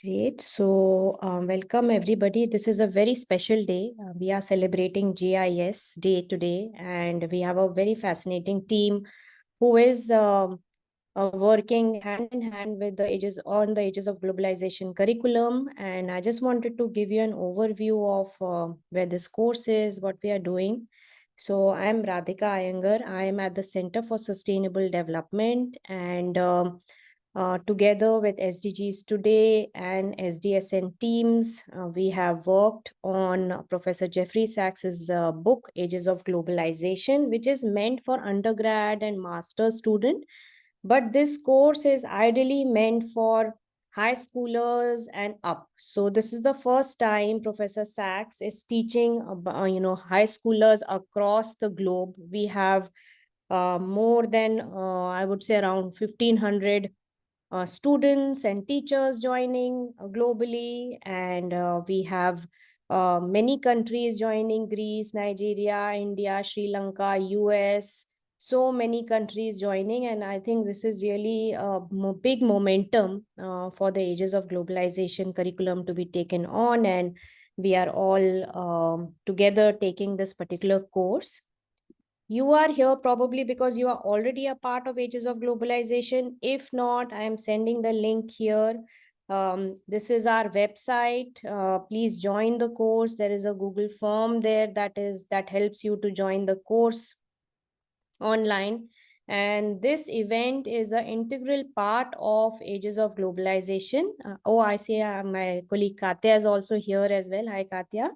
Great. So, welcome everybody. This is a very special day. We are celebrating GIS Day today, and we have a very fascinating team who is working hand in hand with the Ages of Globalization curriculum. And I just wanted to give you an overview of where this course is, what we are doing. So, I am Radhika Iyengar. I am at the Center for Sustainable Development, and together with SDGs Today and SDSN teams, we have worked on Professor Jeffrey Sachs's book, Ages of Globalization, which is meant for undergrad and master's student. But this course is ideally meant for high schoolers and up. So this is the first time Professor Sachs is teaching, high schoolers across the globe. We have more than, I would say, around 1,500 students and teachers joining globally, and we have many countries joining: Greece, Nigeria, India, Sri Lanka, US, so many countries joining. And I think this is really a big momentum for the Ages of Globalization curriculum to be taken on, and we are all together taking this particular course. You are here probably because you are already a part of Ages of Globalization. If not, I am sending the link here. This is our website. Please join the course. There is a Google form there that helps you to join the course online. And this event is an integral part of Ages of Globalization. I see my colleague Katya is also here as well. Hi, Katya.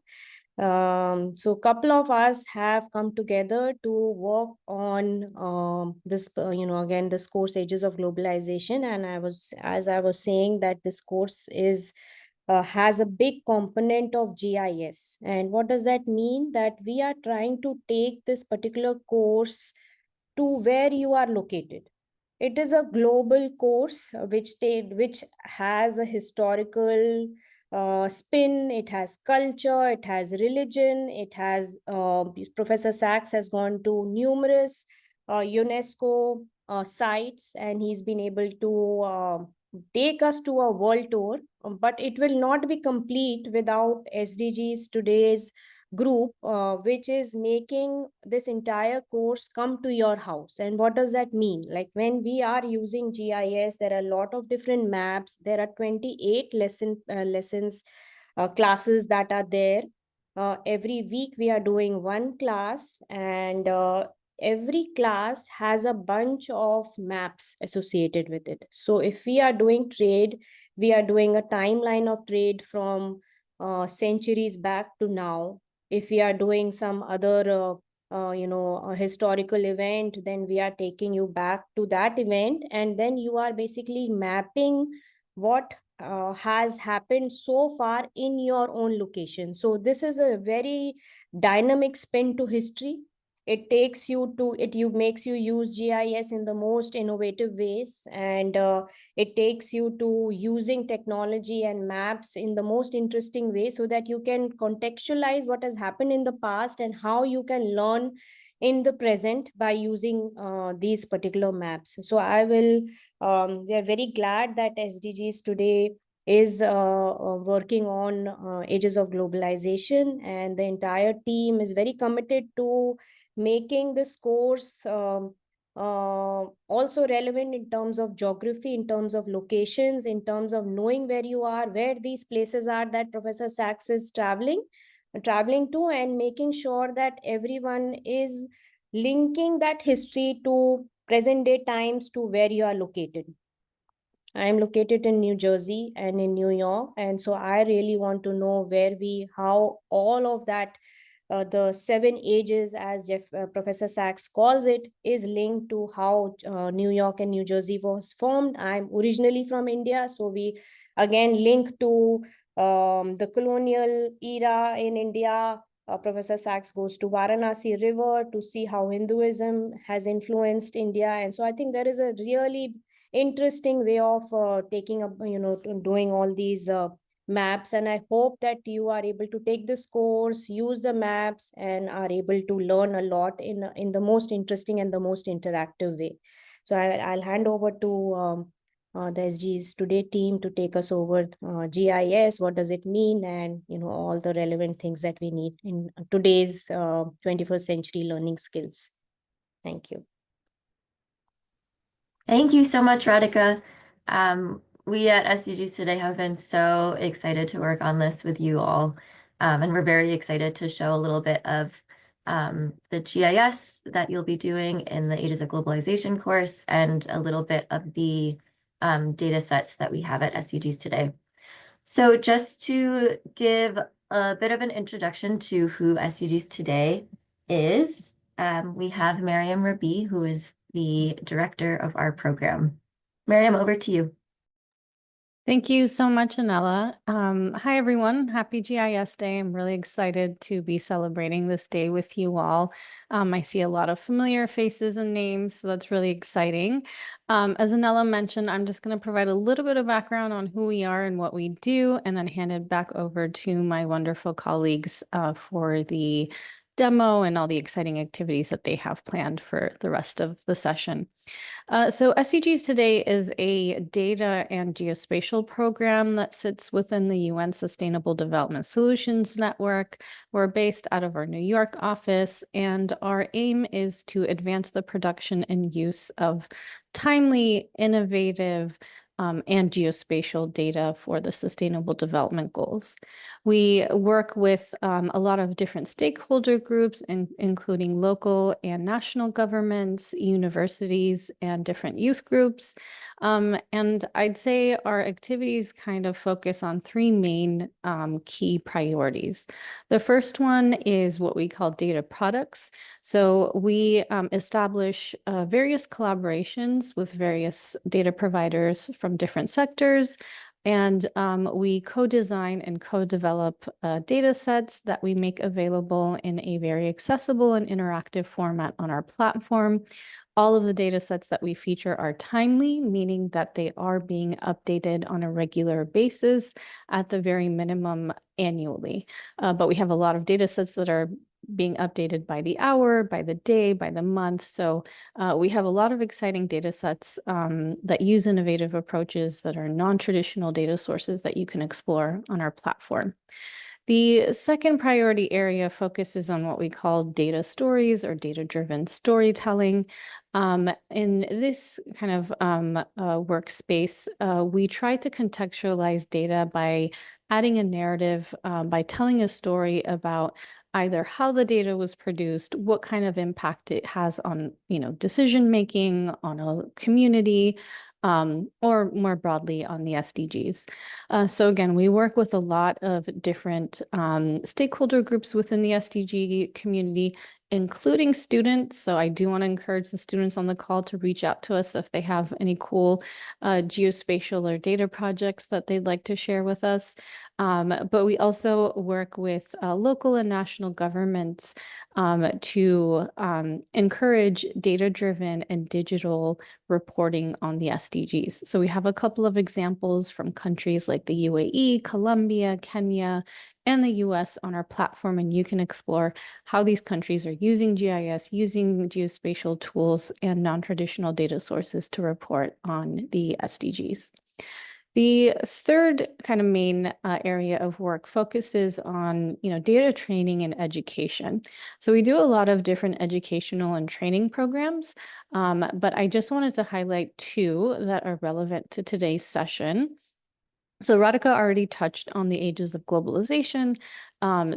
So a couple of us have come together to work on this, again, this course, Ages of Globalization. And as I was saying, that this course has a big component of GIS. And what does that mean? That we are trying to take this particular course to where you are located. It is a global course which has a historical spin. It has culture, it has religion, it has Professor Sachs has gone to numerous UNESCO sites, and he's been able to take us to a world tour. But it will not be complete without SDGs Today's group, which is making this entire course come to your house. And what does that mean? Like, when we are using GIS, there are a lot of different maps. There are 28 lessons, classes that are there. Every week we are doing one class, and every class has a bunch of maps associated with it. So if we are doing trade, we are doing a timeline of trade from centuries back to now. If we are doing some other a historical event, then we are taking you back to that event, and then you are basically mapping what has happened so far in your own location. So this is a very dynamic spin to history. It takes you to it you makes you use GIS in the most innovative ways, and it takes you to using technology and maps in the most interesting way, so that you can contextualize what has happened in the past and how you can learn in the present by using these particular maps. So we are very glad that SDGs Today is working on Ages of Globalization, and the entire team is very committed to making this course also relevant in terms of geography, in terms of locations, in terms of knowing where you are, where these places are that Professor Sachs is traveling to, and making sure that everyone is linking that history to present day times to where you are located. I am located in New Jersey and in New York, and so I really want to know how all of that, the 7 ages, as Professor Sachs calls it, is linked to how New York and New Jersey was formed. I'm originally from India, so we again link to the colonial era in India. Professor Sachs goes to Varanasi River to see how Hinduism has influenced India, and so I think there is a really interesting way of taking up, doing all these maps. And I hope that you are able to take this course, use the maps, and are able to learn a lot in the most interesting and the most interactive way. So I'll hand over to the SDGs Today team to take us over GIS, what does it mean, and all the relevant things that we need in today's 21st century learning skills. Thank you. Thank you so much, Radhika. We at SDGs Today have been so excited to work on this with you all. And we're very excited to show a little bit of the GIS that you'll be doing in the Ages of Globalization course and a little bit of the data sets that we have at SDGs Today. So just to give a bit of an introduction to who SDGs Today is, we have Miriam Rabi, who is the director of our program. Miriam, over to you. Thank you so much, Anela. Hi, everyone. Happy GIS Day. I'm really excited to be celebrating this day with you all. I see a lot of familiar faces and names, so that's really exciting. As Anela mentioned, I'm just going to provide a little bit of background on who we are and what we do, and then hand it back over to my wonderful colleagues for the demo and all the exciting activities that they have planned for the rest of the session. So SDGs Today is a data and geospatial program that sits within the UN Sustainable Development Solutions Network. We're based out of our New York office, and our aim is to advance the production and use of timely, innovative, and geospatial data for the Sustainable Development Goals. We work with a lot of different stakeholder groups, including local and national governments, universities, and different youth groups. And I'd say our activities kind of focus on three main key priorities. The first one is what we call data products. So we establish various collaborations with various data providers from different sectors, and we co-design and co-develop data sets that we make available in a very accessible and interactive format on our platform. All of the data sets that we feature are timely, meaning that they are being updated on a regular basis, at the very minimum annually. But we have a lot of data sets that are being updated by the hour, by the day, by the month. So we have a lot of exciting data sets that use innovative approaches that are non-traditional data sources that you can explore on our platform. The second priority area focuses on what we call data stories or data-driven storytelling. In this kind of workspace, we try to contextualize data by adding a narrative, by telling a story about either how the data was produced, what kind of impact it has on, decision making, on a community, or more broadly on the SDGs. So again, we work with a lot of different stakeholder groups within the SDG community, including students. So I do want to encourage the students on the call to reach out to us if they have any cool geospatial or data projects that they'd like to share with us. But we also work with local and national governments to encourage data-driven and digital reporting on the SDGs. So we have a couple of examples from countries like the UAE, Colombia, Kenya, and the US on our platform, and you can explore how these countries are using GIS, using geospatial tools and non-traditional data sources to report on the SDGs. The third kind of main area of work focuses on, data training and education. So we do a lot of different educational and training programs, but I just wanted to highlight two that are relevant to today's session. So Radhika already touched on the Ages of Globalization.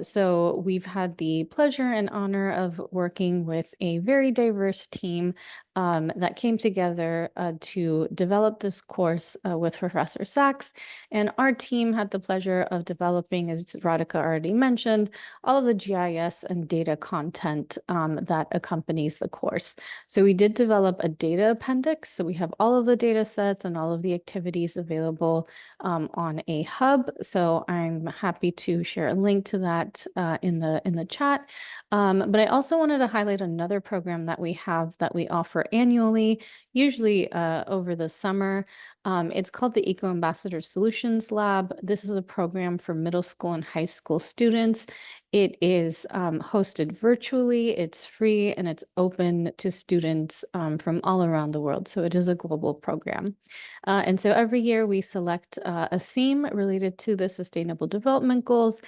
So we've had the pleasure and honor of working with a very diverse team that came together to develop this course with Professor Sachs. And our team had the pleasure of developing, as Radhika already mentioned, all of the GIS and data content that accompanies the course. So we did develop a data appendix. So we have all of the data sets and all of the activities available on a hub. So I'm happy to share a link to that in the chat. But I also wanted to highlight another program that we have that we offer annually, usually over the summer. It's called the Eco Ambassador Solutions Lab. This is a program for middle school and high school students. It is hosted virtually, it's free, and it's open to students from all around the world. So it is a global program. And so every year we select a theme related to the Sustainable Development Goals.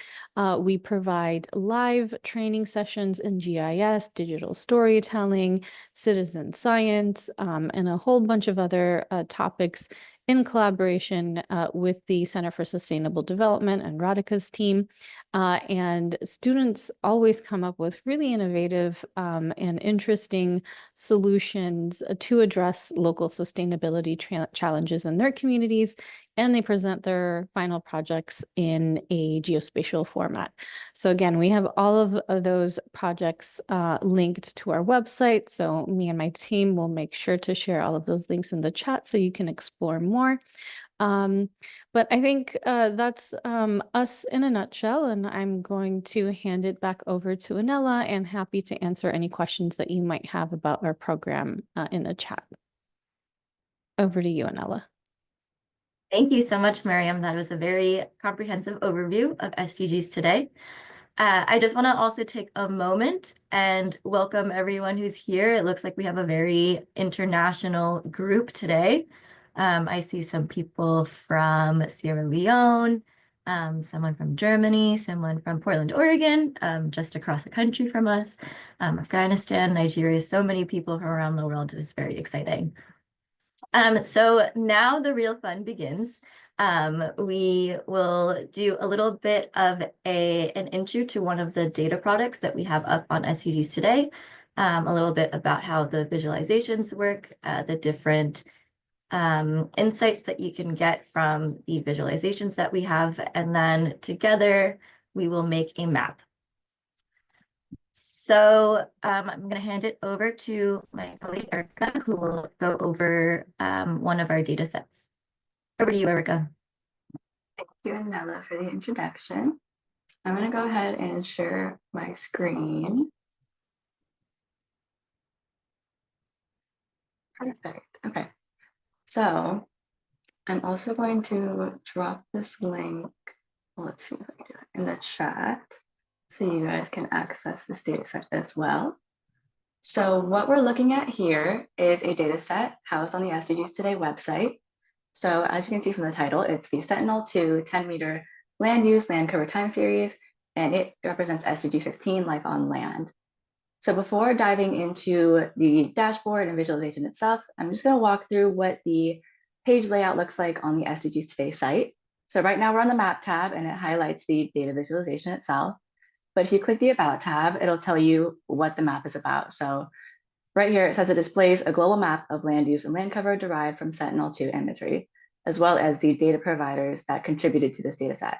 We provide live training sessions in GIS, digital storytelling, citizen science, and a whole bunch of other topics in collaboration with the Center for Sustainable Development and Radhika's team. And students always come up with really innovative and interesting solutions to address local sustainability challenges in their communities, and they present their final projects in a geospatial format. So again, we have all of those projects linked to our website. So me and my team will make sure to share all of those links in the chat so you can explore more. But I think that's us in a nutshell, and I'm going to hand it back over to Anela, and happy to answer any questions that you might have about our program in the chat. Over to you, Anela. Thank you so much, Miriam. That was a very comprehensive overview of SDGs Today. I just want to also take a moment and welcome everyone who's here. It looks like we have a very international group today. I see some people from Sierra Leone, someone from Germany, someone from Portland, Oregon, just across the country from us, Afghanistan, Nigeria, so many people from around the world. Is very exciting. So now the real fun begins. We will do a little bit of an intro to one of the data products that we have up on SDGs Today, a little bit about how the visualizations work, the different insights that you can get from the visualizations that we have, and then together we will make a map. So I'm going to hand it over to my colleague Erica, who will go over one of our data sets. Over to you, Erica. Thank you, Anela, for the introduction. I'm going to go ahead and share my screen. Perfect. Okay. So I'm also going to drop this link. Let's see if I can do it in the chat so you guys can access this data set as well. So what we're looking at here is a data set housed on the SDGs Today website. So as you can see from the title, it's the Sentinel-2 10-meter land use land cover time series, and it represents SDG 15, life on land. So before diving into the dashboard and visualization itself, I'm just going to walk through what the page layout looks like on the SDGs Today site. So right now we're on the map tab and it highlights the data visualization itself. But if you click the About tab, it'll tell you what the map is about. So right here, it says it displays a global map of land use and land cover derived from Sentinel-2 imagery, as well as the data providers that contributed to this data set.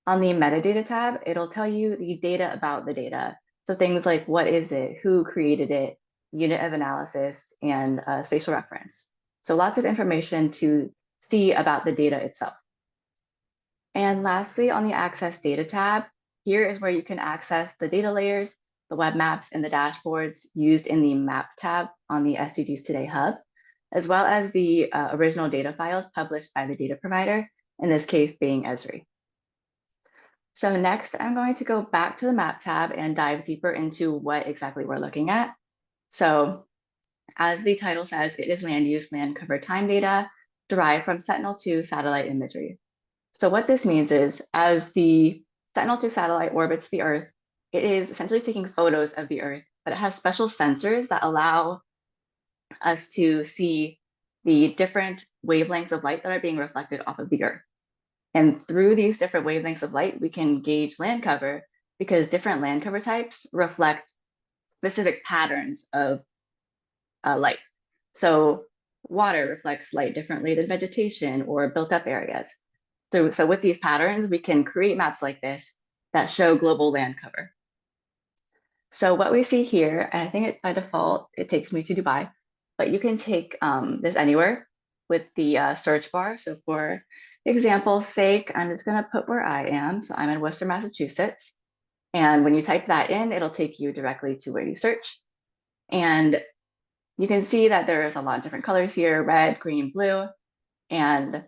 On the metadata tab, it'll tell you the data about the data. So things like what is it, who created it, unit of analysis, and spatial reference. So lots of information to see about the data itself. And lastly, on the Access Data tab, here is where you can access the data layers, the web maps, and the dashboards used in the Map tab on the SDGs Today Hub, as well as the original data files published by the data provider, in this case being Esri. So next, I'm going to go back to the Map tab and dive deeper into what exactly we're looking at. So as the title says, it is land use, land cover time data derived from Sentinel-2 satellite imagery. So what this means is, as the Sentinel-2 satellite orbits the Earth, it is essentially taking photos of the Earth, but it has special sensors that allow us to see the different wavelengths of light that are being reflected off of the Earth. And through these different wavelengths of light, we can gauge land cover because different land cover types reflect specific patterns of light. So water reflects light differently than vegetation or built up areas. So with these patterns, we can create maps like this that show global land cover. So what we see here, and I think by default, it takes me to Dubai, but you can take this anywhere with the search bar. So for example's sake, I'm just going to put where I am. So I'm in Worcester, Massachusetts. And when you type that in, it'll take you directly to where you search. And you can see that there's a lot of different colors here, red, green, blue. And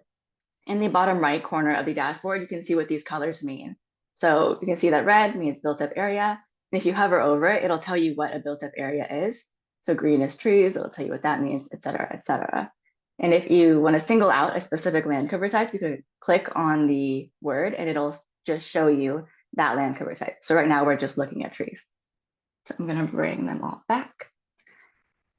in the bottom right corner of the dashboard, you can see what these colors mean. So you can see that red means built up area. And if you hover over it, it'll tell you what a built up area is. So green is trees, it'll tell you what that means, et cetera, et cetera. And if you want to single out a specific land cover type, you could click on the word and it'll just show you that land cover type. So right now we're just looking at trees. So I'm going to bring them all back.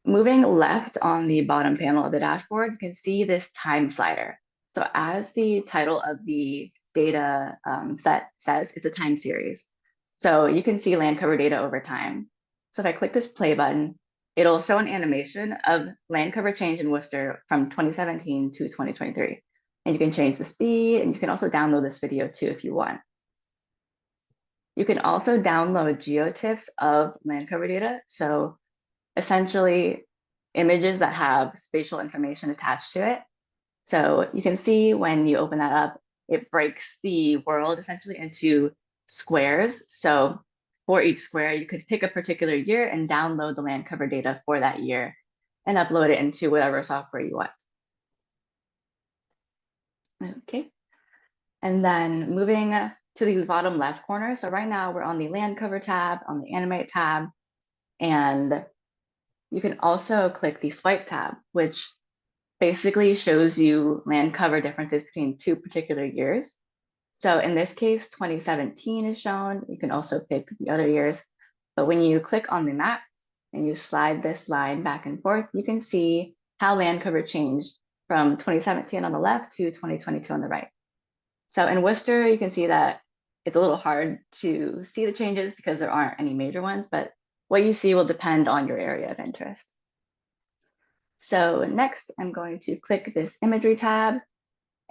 Moving left on the bottom panel of the dashboard, you can see this time slider. So as the title of the data set says, it's a time series. So you can see land cover data over time. So if I click this play button, it'll show an animation of land cover change in Worcester from 2017 to 2023. And you can change the speed, and you can also download this video too if you want. You can also download geotiffs of land cover data. So essentially images that have spatial information attached to it. So you can see when you open that up, it breaks the world essentially into squares. So for each square, you could pick a particular year and download the land cover data for that year and upload it into whatever software you want. Okay. And then moving to the bottom left corner. So right now we're on the land cover tab, on the animate tab, and you can also click the swipe tab, which basically shows you land cover differences between two particular years. So in this case, 2017 is shown. You can also pick the other years. But when you click on the map and you slide this line back and forth, you can see how land cover changed from 2017 on the left to 2022 on the right. So in Worcester, you can see that it's a little hard to see the changes because there aren't any major ones, but what you see will depend on your area of interest. So next, I'm going to click this imagery tab.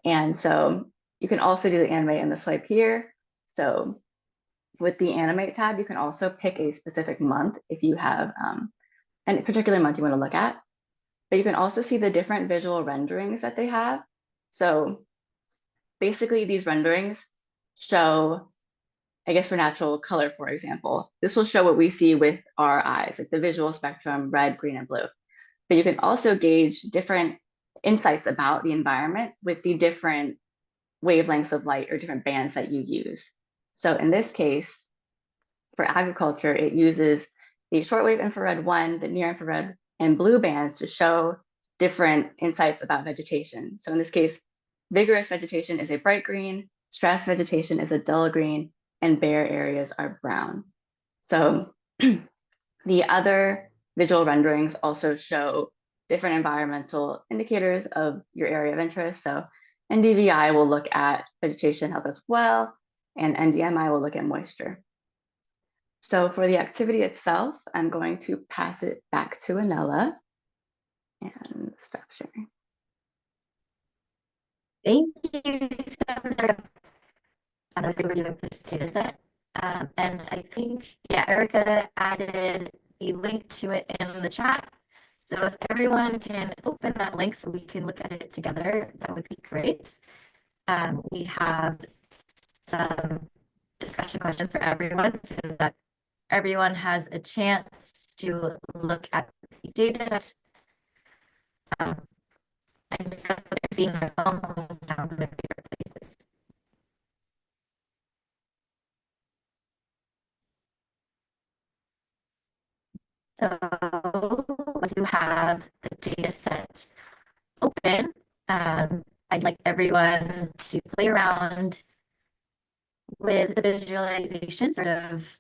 And so you can also do the animate and the swipe here. So with the animate tab, you can also pick a specific month if you have any particular month you want to look at. But you can also see the different visual renderings that they have. So basically these renderings show, I guess for natural color, for example, this will show what we see with our eyes, like the visual spectrum, red, green, and blue. But you can also gauge different insights about the environment with the different wavelengths of light or different bands that you use. So in this case, for agriculture, it uses the shortwave infrared 1, the near infrared, and blue bands to show different insights about vegetation. So in this case, vigorous vegetation is a bright green, stressed vegetation is a dull green, and bare areas are brown. So the other visual renderings also show different environmental indicators of your area of interest. So NDVI will look at vegetation health as well, and NDMI will look at moisture. So for the activity itself, I'm going to pass it back to Anela and stop sharing. Thank you so much on the overview of this data set. And I think, yeah, Erica added a link to it in the chat. So if everyone can open that link so we can look at it together, that would be great. We have some discussion questions for everyone so that everyone has a chance to look at the data set and discuss what they're seeing in their own hometown and their favorite places. So once you have the data set open, I'd like everyone to play around with the visualization, sort of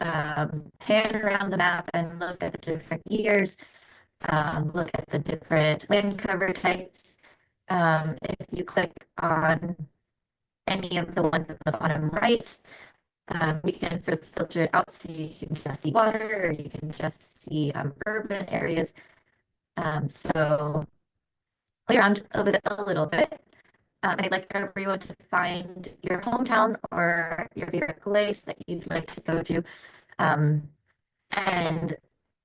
pan around the map and look at the different years, look at the different land cover types. If you click on any of the ones at the bottom right, we can sort of filter it out so you can just see water or you can just see urban areas. So play around with it a little bit. And I'd like everyone to find your hometown or your favorite place that you'd like to go to. And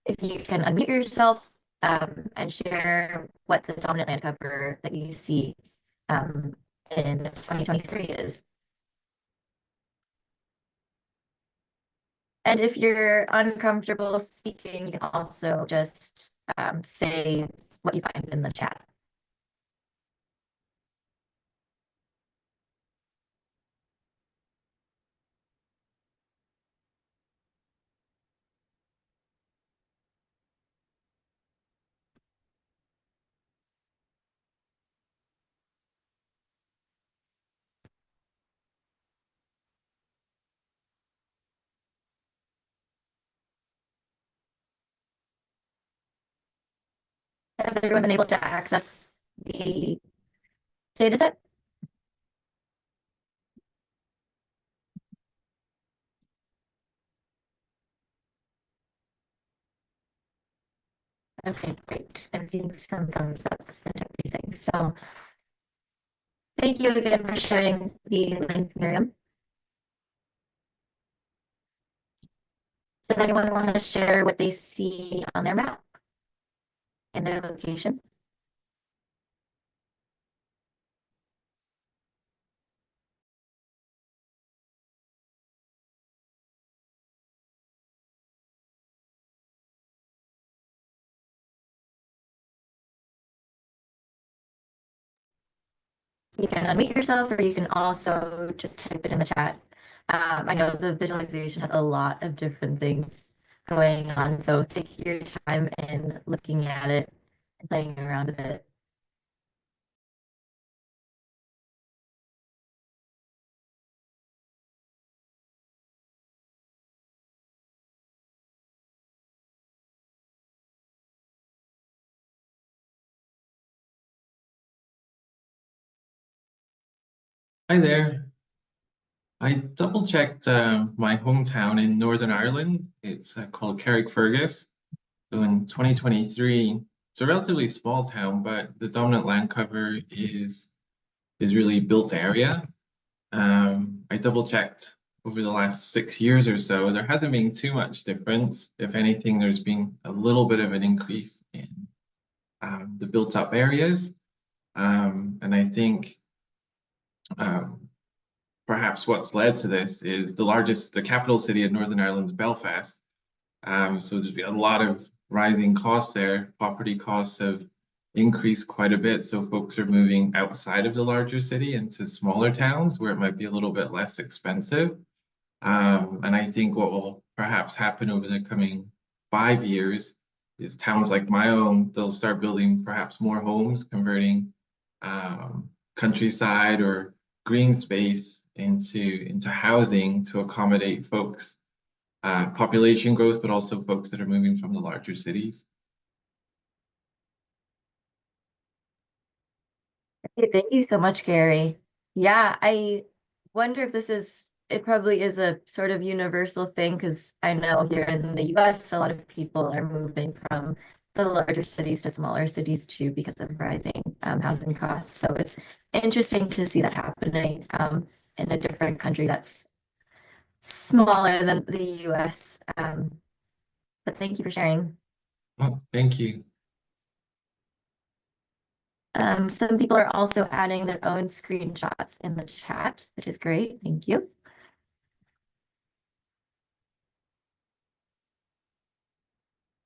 if you can unmute yourself and share what the dominant land cover that you see in 2023 is. And if you're uncomfortable speaking, you can also just say what you find in the chat. Has everyone been able to access the data set? Okay, great. I'm seeing some thumbs up and everything. So thank you again for sharing the link, Miriam. Does anyone want to share what they see on their map in their location? You can unmute yourself, or you can also just type it in the chat. I know the visualization has a lot of different things going on, so take your time in looking at it and playing around with it. Hi there. I double checked my hometown in Northern Ireland. It's called Carrickfergus. So in 2023, it's a relatively small town, but the dominant land cover is really built area. I double checked over the last 6 years or so. There hasn't been too much difference. If anything, there's been a little bit of an increase in the built up areas. And I think perhaps what's led to this is the capital city of Northern Ireland is Belfast. So there's been a lot of rising costs there. Property costs have increased quite a bit. So folks are moving outside of the larger city into smaller towns where it might be a little bit less expensive. And I think what will perhaps happen over the coming 5 years is towns like my own, they'll start building perhaps more homes, converting countryside or green space into housing to accommodate folks, population growth, but also folks that are moving from the larger cities. Okay, thank you so much, Gary. Yeah, I wonder if it probably is a sort of universal thing, because I know here in the US, a lot of people are moving from the larger cities to smaller cities too because of rising housing costs. So it's interesting to see that happening in a different country that's smaller than the US. But thank you for sharing. Oh, thank you. Some people are also adding their own screenshots in the chat, which is great. Thank you.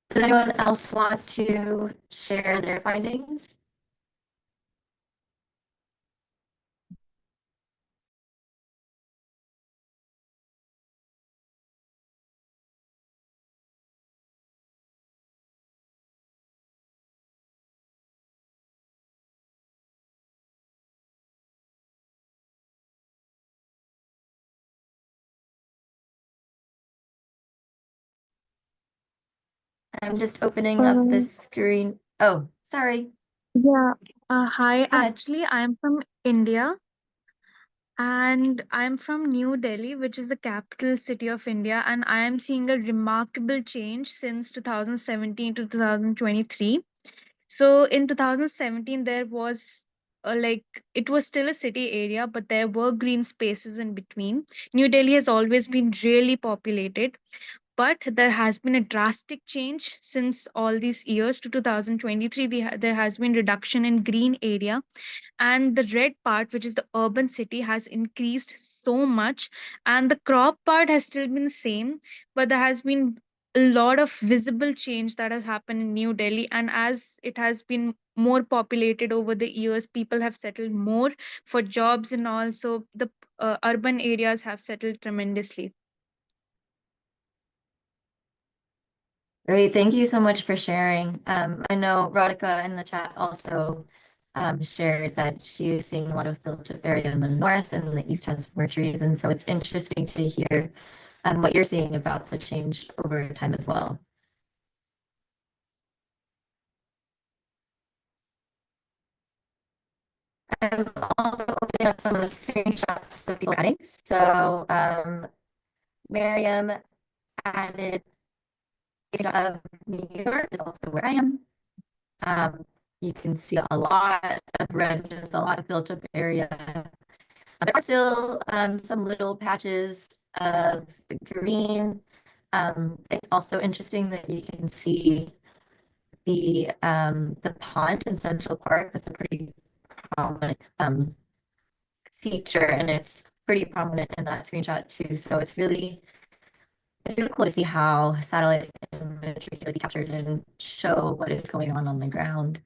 Does anyone else want to share their findings? I'm just opening up the screen. Oh, sorry. Yeah. Hi. Go ahead. Actually, I'm from India and I'm from New Delhi, which is the capital city of India. And I am seeing a remarkable change since 2017 to 2023. So in 2017, there was it was still a city area, but there were green spaces in between. New Delhi has always been really populated, but there has been a drastic change since all these years to 2023. There has been reduction in green area, and the red part, which is the urban city, has increased so much, and the crop part has still been the same, but there has been a lot of visible change that has happened in New Delhi. And as it has been more populated over the years, people have settled more for jobs and all, so the urban areas have settled tremendously. Great. Thank you so much for sharing. I know Radhika in the chat also shared that she is seeing a lot of built up area in the north, and the east has more trees. And so it's interesting to hear what you're seeing about the change over time as well. I'm also opening up some of the screenshots that people are adding. So Miriam added a screenshot of New York is also where I am. You can see a lot of red, just a lot of built up area. There are still some little patches of green. It's also interesting that you can see the pond in Central Park. That's a pretty prominent feature, and it's pretty prominent in that screenshot too. So it's really cool to see how satellite imagery can be captured and show what is going on the ground.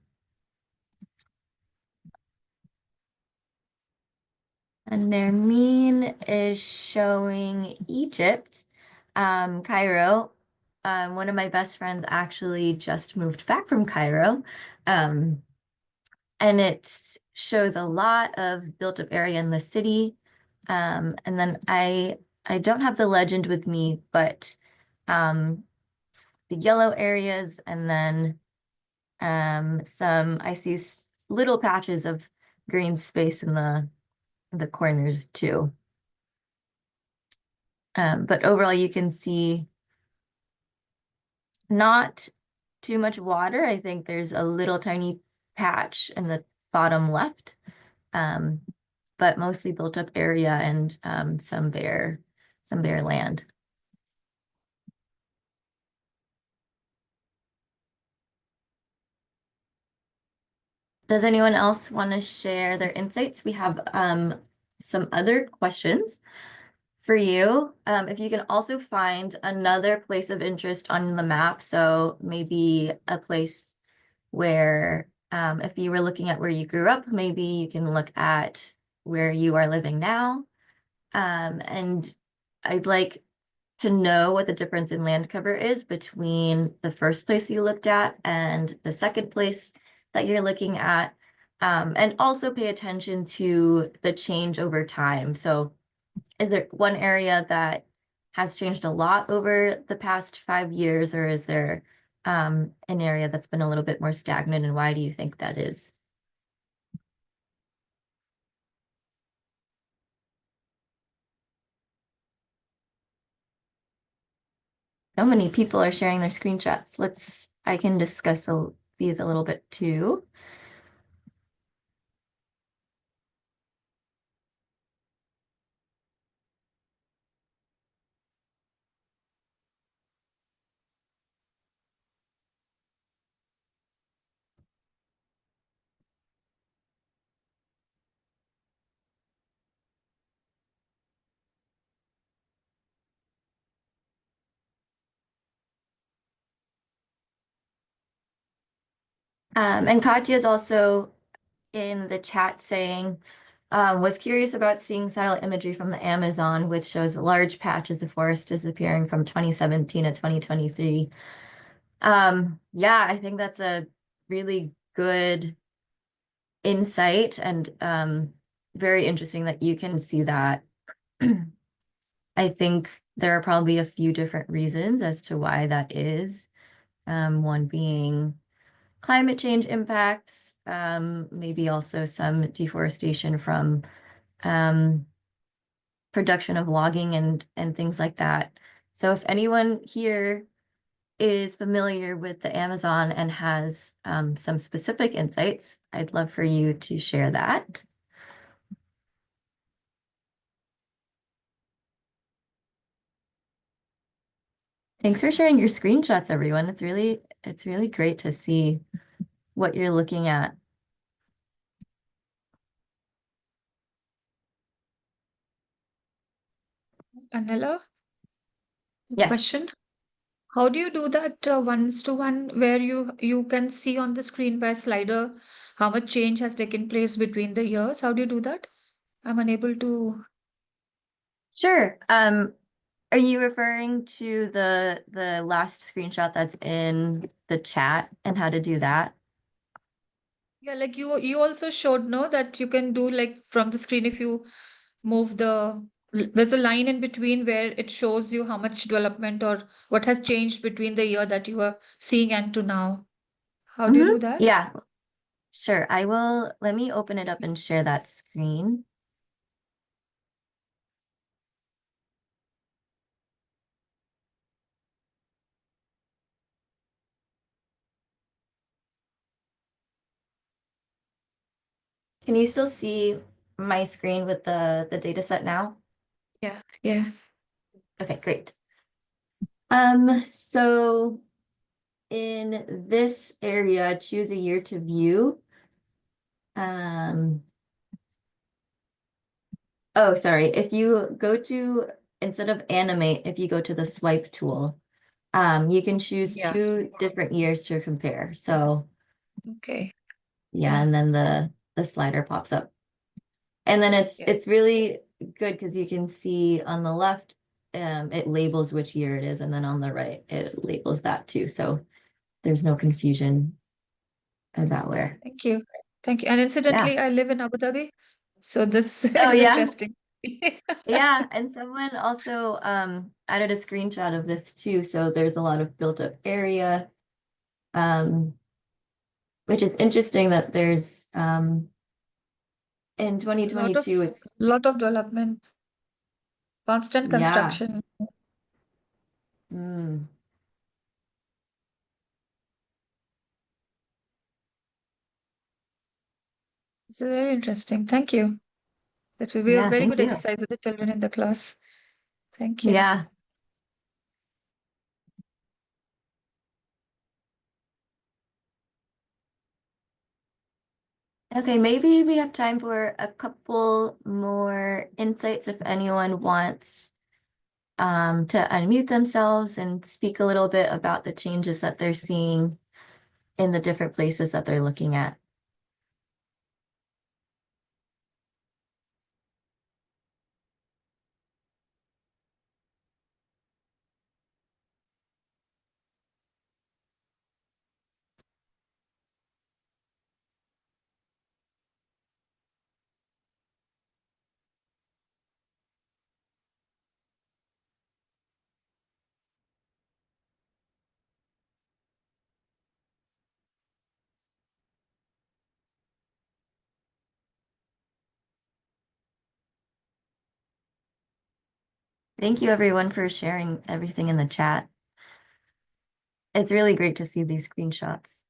And Nermeen is showing Egypt, Cairo. One of my best friends actually just moved back from Cairo. And it shows a lot of built up area in the city. And then I don't have the legend with me, but the yellow areas and then I see little patches of green space in the corners too. But overall, you can see not too much water. I think there's a little tiny patch in the bottom left, but mostly built up area and some bare land. Does anyone else want to share their insights? We have some other questions for you. If you can also find another place of interest on the map, so maybe a place where if you were looking at where you grew up, maybe you can look at where you are living now. And I'd like to know what the difference in land cover is between the first place you looked at and the second place that you're looking at. And also pay attention to the change over time. So is there one area that has changed a lot over the past 5 years, or is there an area that's been a little bit more stagnant, and why do you think that is? So many people are sharing their screenshots. I can discuss these a little bit too. And Katya is also in the chat saying, was curious about seeing satellite imagery from the Amazon, which shows large patches of forest disappearing from 2017 to 2023. Yeah, I think that's a really good insight and very interesting that you can see that. I think there are probably a few different reasons as to why that is. One being climate change impacts, maybe also some deforestation from production of logging and things like that. So if anyone here is familiar with the Amazon and has some specific insights, I'd love for you to share that. Thanks for sharing your screenshots, everyone. It's really great to see what you're looking at. Anela, Yes. question. How do you do that 1:1 where you can see on the screen by slider how much change has taken place between the years? How do you do that? I'm unable to. Sure. Are you referring to the last screenshot that's in the chat and how to do that? Yeah, like you also showed, no, that you can do like from the screen if you move there's a line in between where it shows you how much development or what has changed between the year that you are seeing and to now. How do you do that? Yeah. Sure, let me open it up and share that screen. Can you still see my screen with the data set now? Yeah, yeah. Okay, great. So in this area, choose a year to view. Oh, sorry. If you go to, instead of animate, if you go to the swipe tool, you can choose Yeah. 2 different years to compare. So Okay. yeah, Yeah. and then the slider pops up. And then Yeah. it's really good because you can see on the left, it labels which year it is, and then on the right, it labels that too. So there's no confusion about where. Thank you. Thank you. And incidentally, I live in Abu Dhabi, so this Oh is yeah. interesting. Yeah, and someone also added a screenshot of this too. So there's a lot of built up area, which is interesting that there's in 2022 it's lot of development, constant yeah. construction. Mm. It's very interesting. Thank you. That will be a Yeah, very thank good you. exercise with the children in the class. Thank you. Yeah. Okay, maybe we have time for a couple more insights if anyone wants to unmute themselves and speak a little bit about the changes that they're seeing in the different places that they're looking at. Thank you everyone for sharing everything in the chat. It's really great to see these screenshots.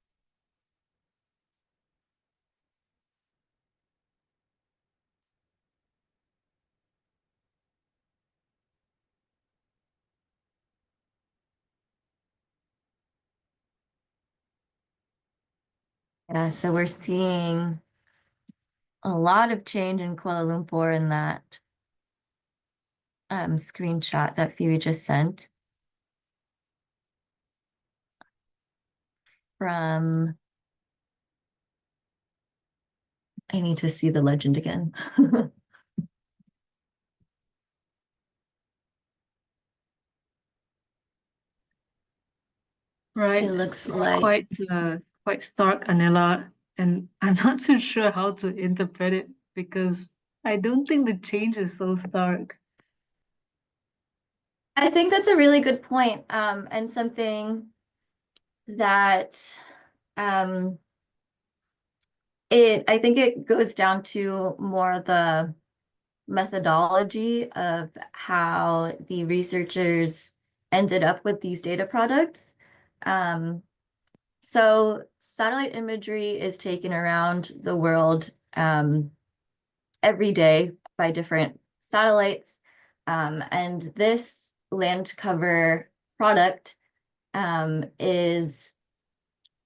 Yeah, so we're seeing a lot of change in Kuala Lumpur in that screenshot that Phoebe just sent from, I need to see the legend again. Right. It looks It's like, quite stark, Anela, and I'm not too sure how to interpret it because I don't think the change is so stark. I think that's a really good point, and something that I think it goes down to more the methodology of how the researchers ended up with these data products. So satellite imagery is taken around the world every day by different satellites. And this land cover product is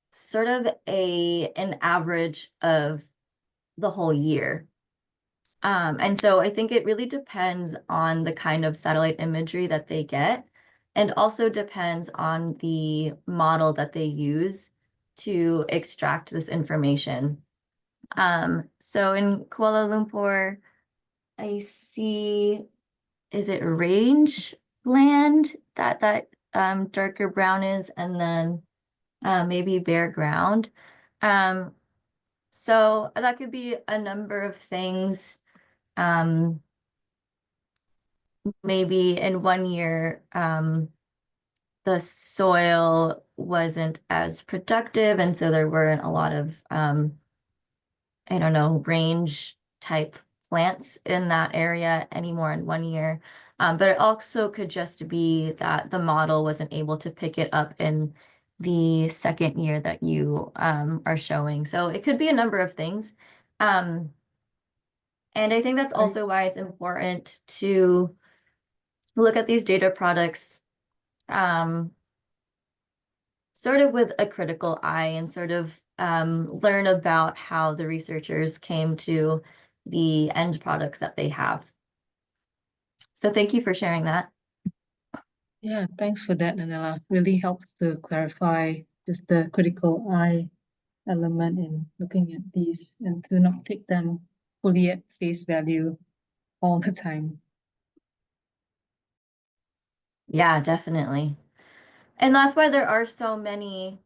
sort of an average of the whole year. And so I think it really depends on the kind of satellite imagery that they get, and also depends on the model that they use to extract this information. So in Kuala Lumpur, I see, is it rangeland that darker brown is, and then maybe bare ground. So that could be a number of things. Maybe in one year, the soil wasn't as productive, and so there weren't a lot of I don't know, range type plants in that area anymore in 1 year. But it also could just be that the model wasn't able to pick it up in the second year that you are showing. So it could be a number of things. And I think that's also why it's important to look at these data products sort of with a critical eye and sort of learn about how the researchers came to the end products that they have. So thank you for sharing that. Yeah, thanks for that, Nanella. Really helps to clarify just the critical eye element in looking at these and to not take them fully at face value all the time. Yeah, definitely. And that's why there are so many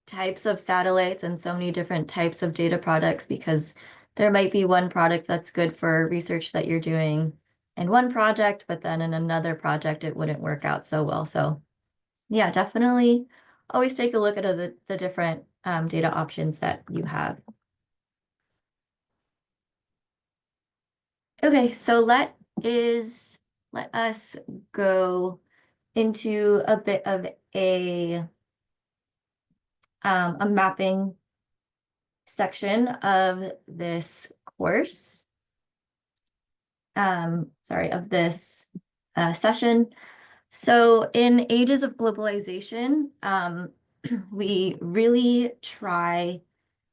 types of satellites and so many different types of data products, because there might be one product that's good for research that you're doing in one project, but then in another project it wouldn't work out so well. So yeah, definitely always take a look at the different data options that you have. Okay, so let us go into a bit of a mapping section of this course. Sorry, of this session. So in Ages of Globalization, we really try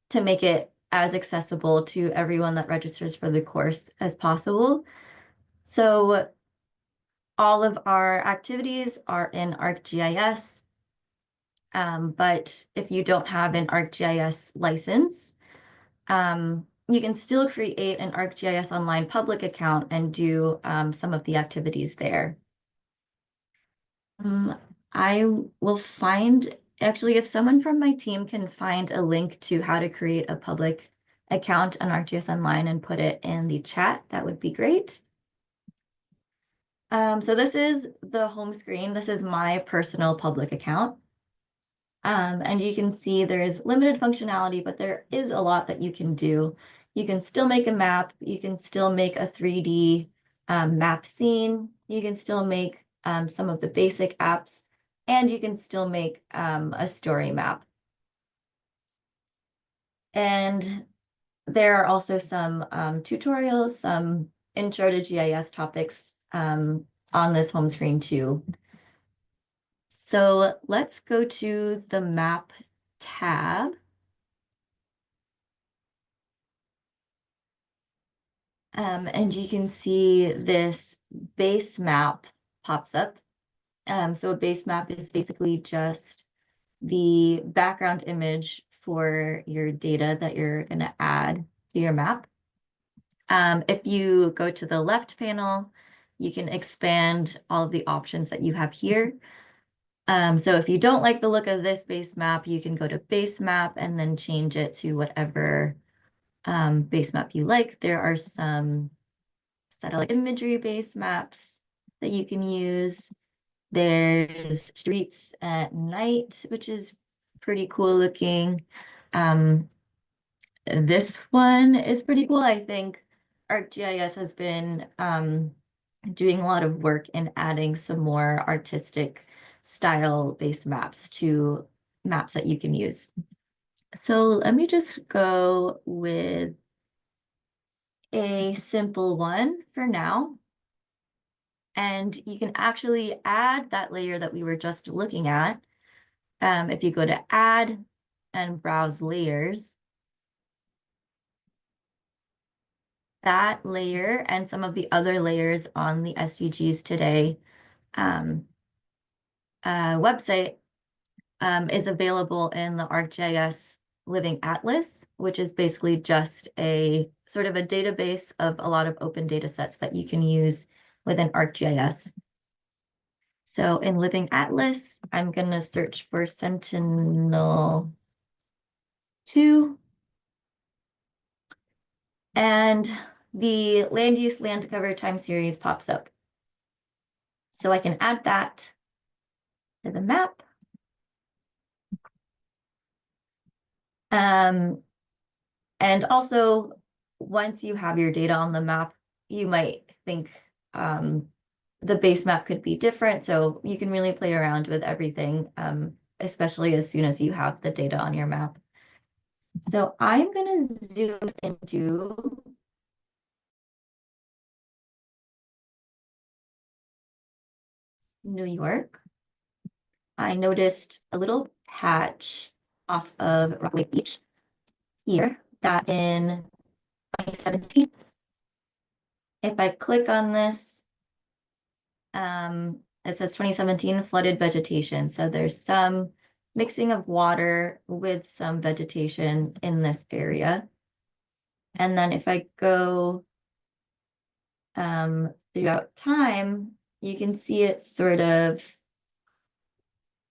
to make it as accessible to everyone that registers for the course as possible. So all of our activities are in ArcGIS, but if you don't have an ArcGIS license, you can still create an ArcGIS Online public account and do some of the activities there. I will find, actually, if someone from my team can find a link to how to create a public account on ArcGIS Online and put it in the chat, that would be great. So this is the home screen. This is my personal public account. And you can see there's limited functionality, but there is a lot that you can do. You can still make a map. You can still make a 3D map scene. You can still make some of the basic apps, and you can still make a story map. And there are also some tutorials, some intro to GIS topics on this home screen too. So let's go to the map tab. And you can see this base map pops up. So a base map is basically just the background image for your data that you're going to add to your map. If you go to the left panel, you can expand all of the options that you have here. So if you don't like the look of this base map, you can go to base map and then change it to whatever base map you like. There are some satellite imagery base maps that you can use. There's streets at night, which is pretty cool looking. This one is pretty cool. I think ArcGIS has been doing a lot of work in adding some more artistic style based maps to maps that you can use. So let me just go with a simple one for now. And you can actually add that layer that we were just looking at. If you go to add and browse layers, that layer and some of the other layers on the SDGs Today website is available in the ArcGIS Living Atlas, which is basically just a sort of a database of a lot of open data sets that you can use within ArcGIS. So in Living Atlas, I'm going to search for Sentinel-2. And the land use land cover time series pops up. So I can add that to the map. And also, once you have your data on the map, you might think the base map could be different. So you can really play around with everything, especially as soon as you have the data on your map. So I'm going to zoom into New York. I noticed a little patch off of Rockaway Beach here that in 2017, if I click on this, it says 2017 flooded vegetation. So there's some mixing of water with some vegetation in this area. And then if I go throughout time, you can see it sort of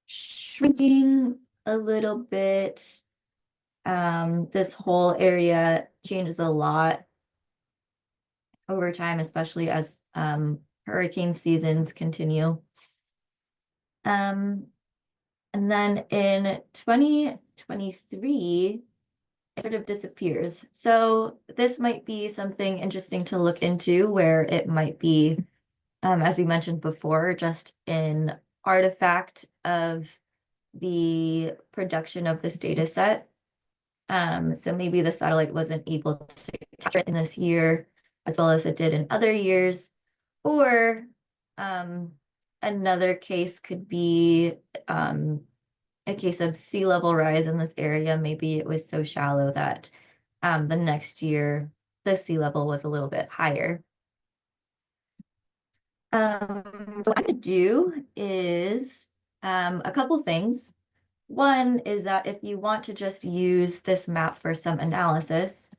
shrinking a little bit. This whole area changes a lot over time, especially as hurricane seasons continue. And then in 2023, it sort of disappears. So this might be something interesting to look into, where it might be, as we mentioned before, just an artifact of the production of this data set. So maybe the satellite wasn't able to capture it in this year as well as it did in other years. Or another case could be a case of sea level rise in this area. Maybe it was so shallow that the next year the sea level was a little bit higher. So what I'm going to do is a couple things. One is that if you want to just use this map for some analysis,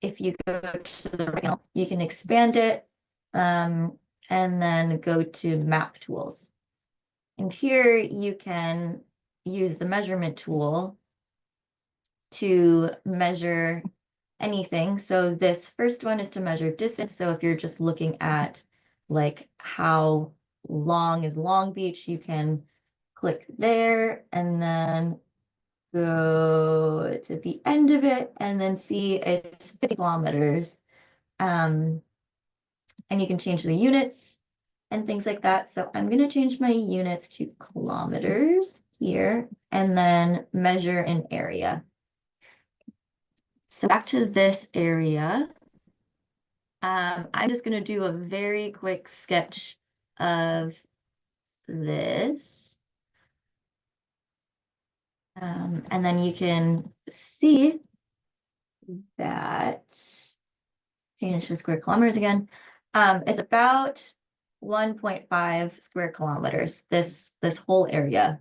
if you go to the right panel, you can expand it and then go to map tools. And here you can use the measurement tool to measure anything. So this first one is to measure distance. So if you're just looking at like how long is Long Beach, you can click there and then go to the end of it and then see it's 50 kilometers. And you can change the units and things like that. So I'm going to change my units to kilometers here and then measure an area. So back to this area, I'm just going to do a very quick sketch of this. And then you can see that, change to square kilometers again. It's about 1.5 square kilometers, this whole area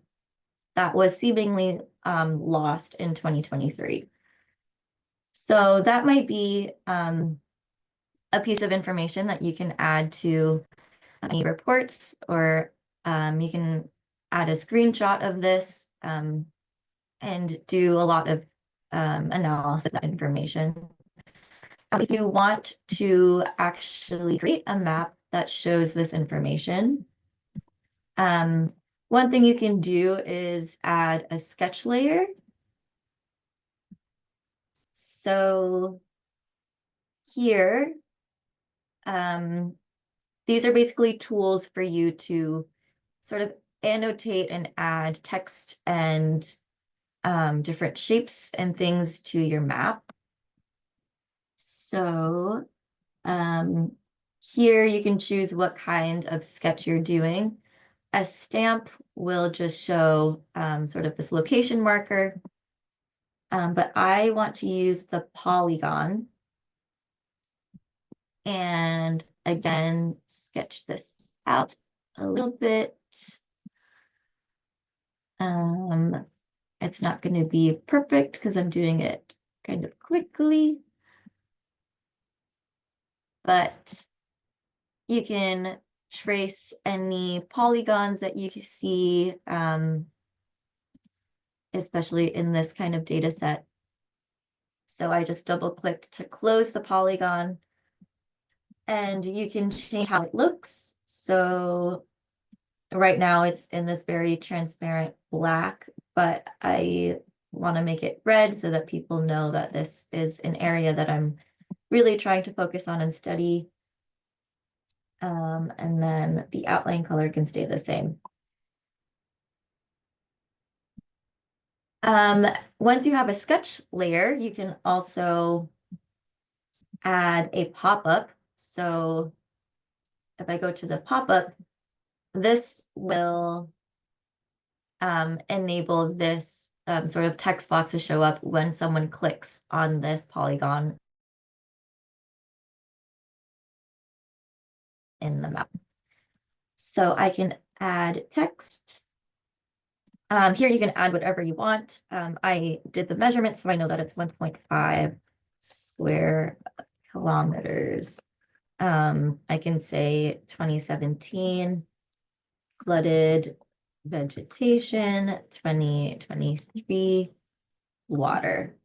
that was seemingly lost in 2023. So that might be a piece of information that you can add to any reports, or you can add a screenshot of this and do a lot of analysis of that information. If you want to actually create a map that shows this information, one thing you can do is add a sketch layer. So here, these are basically tools for you to sort of annotate and add text and different shapes and things to your map. So here you can choose what kind of sketch you're doing. A stamp will just show sort of this location marker, but I want to use the polygon. And again, sketch this out a little bit. It's not going to be perfect because I'm doing it kind of quickly, but you can trace any polygons that you can see, especially in this kind of data set. So I just double clicked to close the polygon, and you can change how it looks. So right now it's in this very transparent black, but I want to make it red so that people know that this is an area that I'm really trying to focus on and study. And then the outline color can stay the same. Once you have a sketch layer, you can also add a pop-up. So if I go to the pop-up, this will enable this sort of text box to show up when someone clicks on this polygon in the map. So I can add text. Here you can add whatever you want. I did the measurement, so I know that it's 1.5 square kilometers. I can say 2017 flooded vegetation, 2023 water.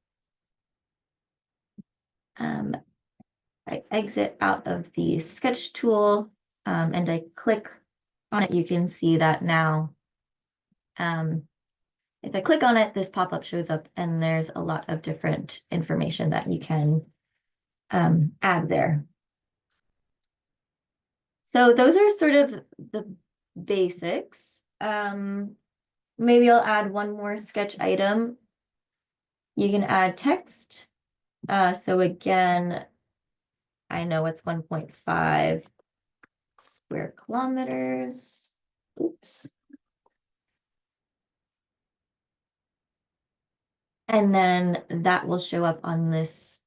I exit out of the sketch tool and I click on it. You can see that now. If I click on it, this pop-up shows up and there's a lot of different information that you can add there. So those are sort of the basics. Maybe I'll add one more sketch item. You can add text. So again, I know it's 1.5 square kilometers. Oops. And then that will show up on this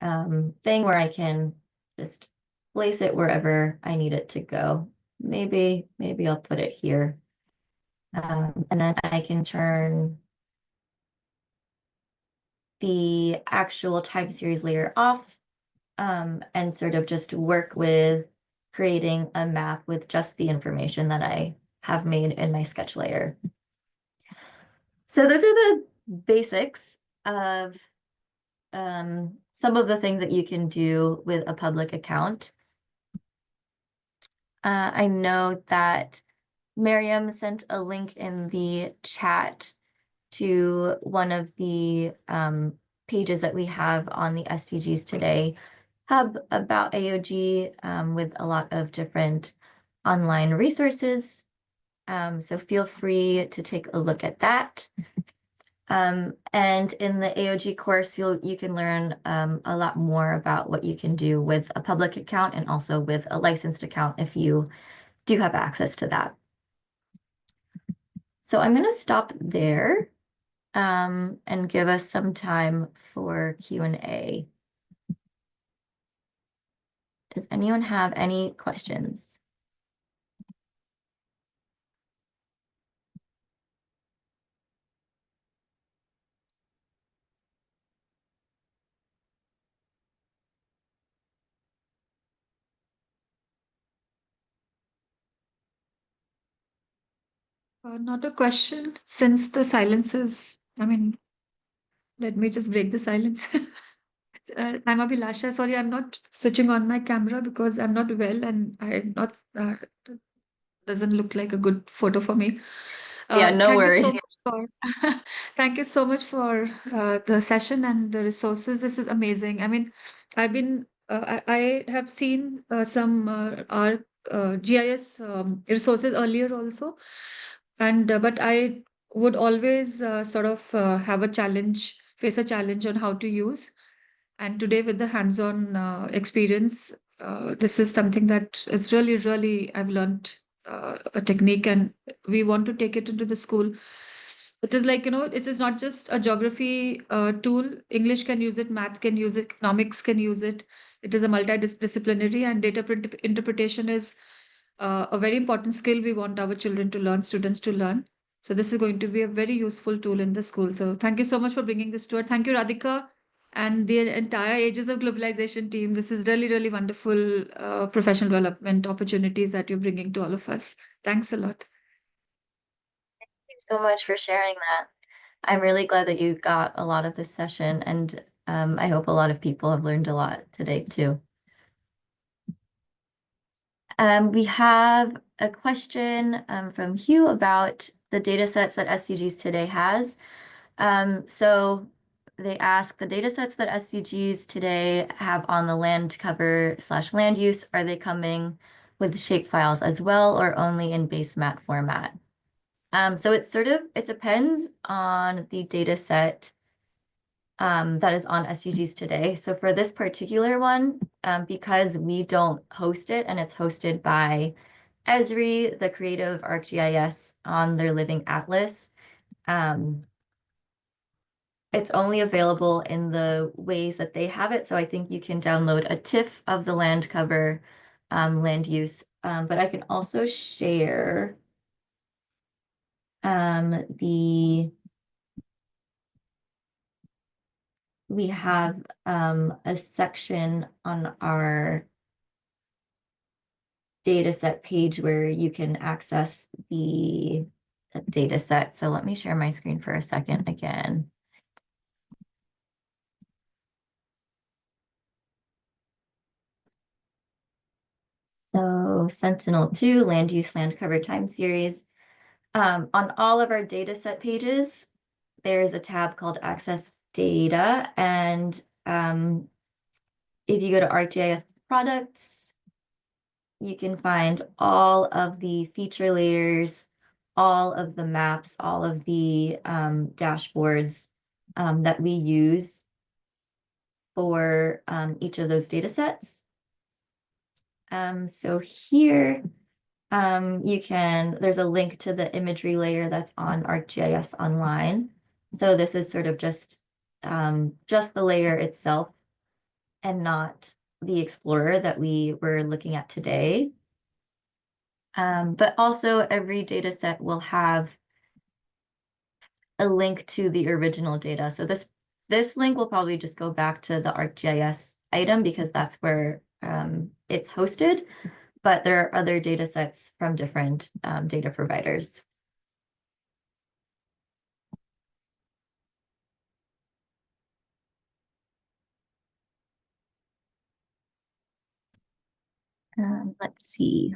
thing where I can just place it wherever I need it to go. Maybe I'll put it here. And then I can turn the actual time series layer off and sort of just work with creating a map with just the information that I have made in my sketch layer. So those are the basics of some of the things that you can do with a public account. I know that Miriam sent a link in the chat to one of the pages that we have on the SDGs Today hub about AOG with a lot of different online resources. So feel free to take a look at that. And in the AOG course, you can learn a lot more about what you can do with a public account and also with a licensed account if you do have access to that. So I'm going to stop there and give us some time for Q&A. Does anyone have any questions? Not a question, since the silence is, I mean, let me just break the silence. I'm Abhilasha. Sorry, I'm not switching on my camera because I'm not well and I'm not, doesn't look like a good photo for me. Yeah, no thank worries. you so much for thank you so much for the session and the resources. This is amazing. I mean, I've been I have seen some our GIS resources earlier also, and but I would always sort of face a challenge on how to use. And today, with the hands-on experience, this is something that is really, really I've learned a technique, and we want to take it into the school. It is like, it is not just a geography tool. English can use it, math can use it, economics can use it. It is a multidisciplinary, and data interpretation is a very important skill we want our children to learn, students to learn. So this is going to be a very useful tool in the school. So thank you so much for bringing this to it. Thank you, Radhika, and the entire Ages of Globalization team. This is really, really wonderful professional development opportunities that you're bringing to all of us. Thanks a lot. Thank you so much for sharing that. I'm really glad that you got a lot of this session, and I hope a lot of people have learned a lot today too. We have a question from Hugh about the data sets that SDGs Today has. So they ask the data sets that SDGs today have on the land cover / land use, are they coming with shapefiles as well or only in base mat format? So it depends on the data set that is on SDGs today. So for this particular one, because we don't host it and it's hosted by Esri, the creator of ArcGIS, on their Living Atlas, it's only available in the ways that they have it. So I think you can download a TIFF of the land cover, land use, but I can also share we have a section on our data set page where you can access the data set. So let me share my screen for a second again. So Sentinel-2, land use, land cover time series. On all of our data set pages, there's a tab called Access Data. And if you go to ArcGIS products, you can find all of the feature layers, all of the maps, all of the dashboards that we use for each of those data sets. So here, there's a link to the imagery layer that's on ArcGIS Online. So this is sort of just the layer itself and not the Explorer that we were looking at today. But also every data set will have a link to the original data. So this link will probably just go back to the ArcGIS item because that's where it's hosted, but there are other data sets from different data providers. Let's see.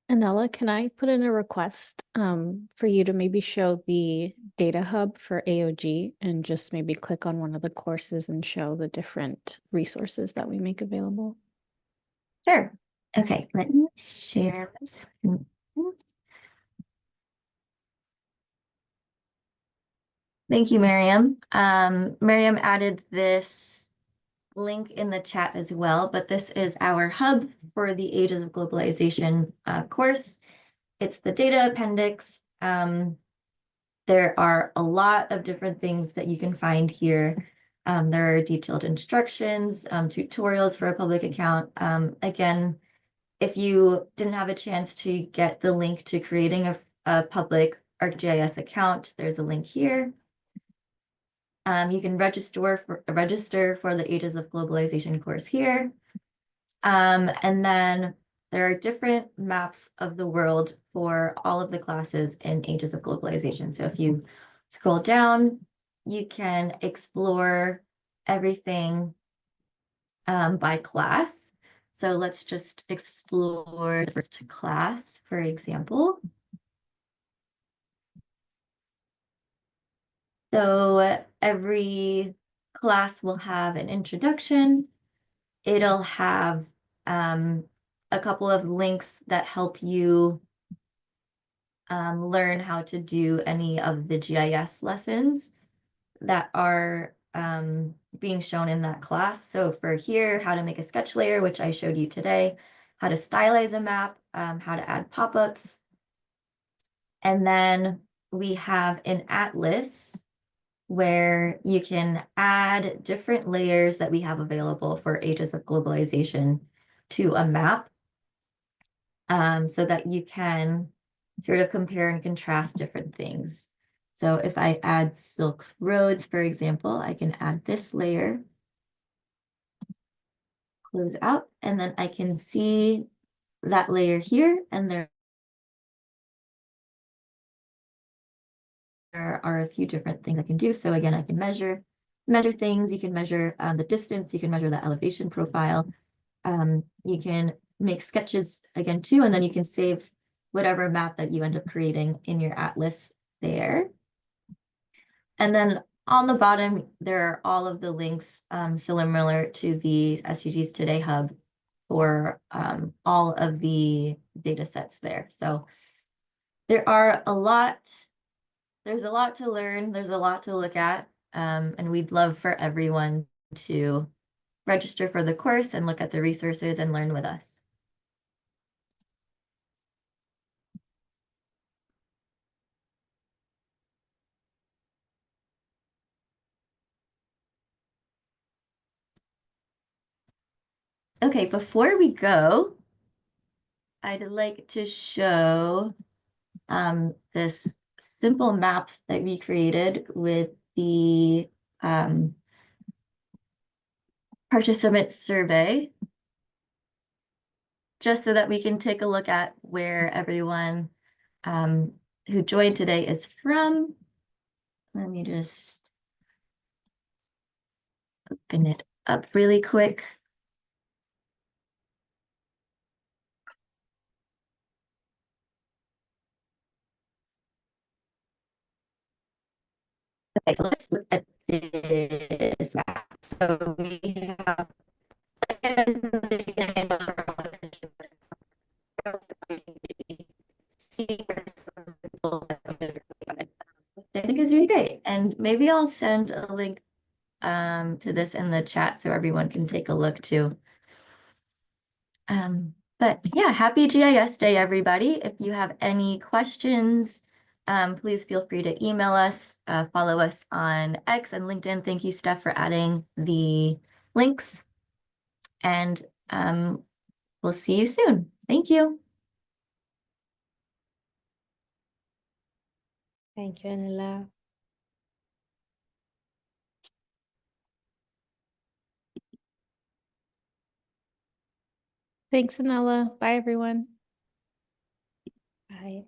Anela, can I put in a request for you to maybe show the data hub for AOG and just maybe click on one of the courses and show the different resources that we make available? Sure. Okay, let me share my screen. Thank you, Miriam. Miriam added this link in the chat as well, but this is our hub for the Ages of Globalization course. It's the data appendix. There are a lot of different things that you can find here. There are detailed instructions, tutorials for a public account. Again, if you didn't have a chance to get the link to creating a public ArcGIS account, there's a link here. You can register for the Ages of Globalization course here. And then there are different maps of the world for all of the classes in Ages of Globalization. So if you scroll down, you can explore everything by class. So let's just explore the first class, for example. So every class will have an introduction. It'll have a couple of links that help you learn how to do any of the GIS lessons that are being shown in that class. So for here, how to make a sketch layer, which I showed you today, how to stylize a map, how to add pop-ups. And then we have an atlas where you can add different layers that we have available for Ages of Globalization to a map, so that you can sort of compare and contrast different things. So if I add Silk Roads, for example, I can add this layer, close out, and then I can see that layer here, and there are a few different things I can do. So again, I can measure things. You can measure the distance. You can measure the elevation profile. You can make sketches again too, and then you can save whatever map that you end up creating in your atlas there. And then on the bottom, there are all of the links similar to the SDGs Today Hub for all of the data sets there. So there's a lot to learn, there's a lot to look at, and we'd love for everyone to register for the course and look at the resources and learn with us. Okay, before we go, I'd like to show this simple map that we created with the participant survey, just so that we can take a look at where everyone who joined today is from. Let me just open it up really quick. Okay, so let's look at this map. So we have I think is really great. And maybe I'll send a link to this in the chat so everyone can take a look too. But yeah, happy GIS Day, everybody. If you have any questions, please feel free to email us, follow us on X and LinkedIn. Thank you, Steph, for adding the links. And we'll see you soon. Thank you. Thank you, Anila. Thanks, Anela. Bye, everyone. Bye.